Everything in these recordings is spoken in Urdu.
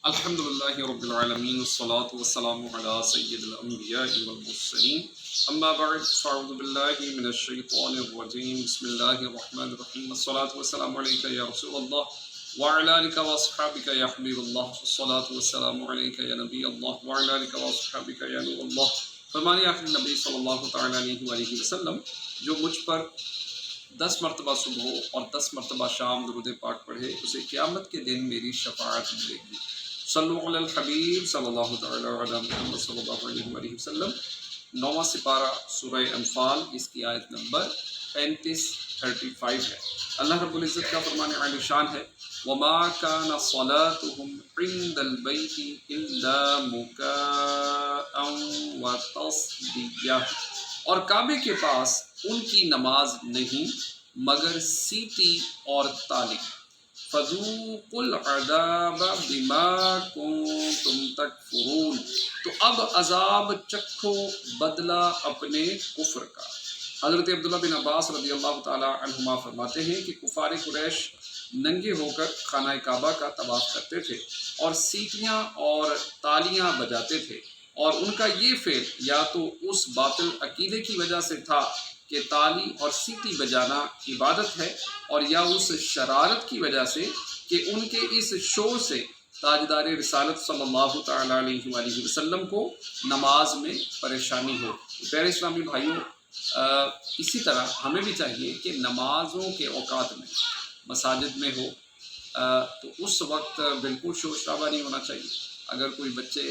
الحمد للہ رب العالمین والصلاة والسلام علی سید الانبیاء والمرسلین اما بعد فاعوذ باللہ من الشیطان الرجیم بسم اللہ الرحمن الرحیم والصلاة والسلام علیکہ یا رسول اللہ وعلی آلک واصحابک یا حبیب اللہ والصلاة والسلام علیکہ یا نبی اللہ وعلی آلک واصحابک یا نور اللہ۔ فرمانے آخر نبی صلی اللہ تعالیٰ علیہ وآلہ وسلم جو مجھ پر 10 مرتبہ صبح اور 10 مرتبہ شام درود پاک پڑھے اسے قیامت کے دن میری شفاعت ملے گی۔ صلو علی الحبیب صلی اللہ تعالی علی محمد صلی اللہ علیہ وآلہ وسلم۔ 9واں سپارہ سورہ انفال، اس کی آیت نمبر 35 ہے۔ اللہ رب العزت کا فرمان عالی شان ہے وما كان صلاتهم عند البيت الا مكاء وتصديا، اور کعبے کے پاس ان کی نماز نہیں مگر سیٹی اور تالی۔ فذوقوا العذاب بما كنتم تکفرون، تو اب عذاب چکھو بدلہ اپنے کفر کا۔ حضرت عبداللہ بن عباس رضی اللہ تعالی عنہما فرماتے ہیں کہ کفار قریش ننگے ہو کر خانہ کعبہ کا طواف کرتے تھے اور سیٹیاں اور تالیاں بجاتے تھے، اور ان کا یہ فعل یا تو اس باطل عقیدے کی وجہ سے تھا کہ تالی اور سیٹی بجانا عبادت ہے، اور یا اس شرارت کی وجہ سے کہ ان کے اس شور سے تاجدار رسالت صلی اللہ تعالیٰ علیہ وآلہ وسلم کو نماز میں پریشانی ہو۔ پیارے اسلامی بھائیوں، اسی طرح ہمیں بھی چاہیے کہ نمازوں کے اوقات میں مساجد میں ہو تو اس وقت بالکل شور شرابہ نہیں ہونا چاہیے۔ اگر کوئی بچے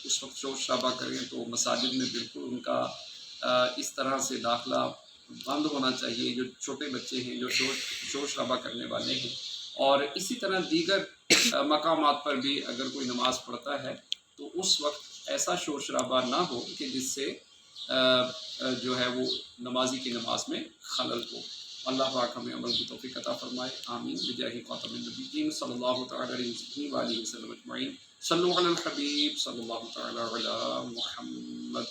اس وقت شور شرابہ کریں تو مساجد میں بالکل ان کا اس طرح سے داخلہ بند ہونا چاہیے، جو چھوٹے بچے ہیں جو شور شرابہ کرنے والے ہیں۔ اور اسی طرح دیگر مقامات پر بھی اگر کوئی نماز پڑھتا ہے تو اس وقت ایسا شور شرابہ نہ ہو کہ جس سے جو ہے وہ نمازی کی نماز میں خلل ہو۔ اللہ پاک ہمیں عمل کی توفیق عطا فرمائے، آمین بجاہ خاتم النبیین صلی اللہ تعالی علیہ وآلہ وسلم اجمعین۔ صلو علی الحبیب صلی اللہ تعالی علی محمد۔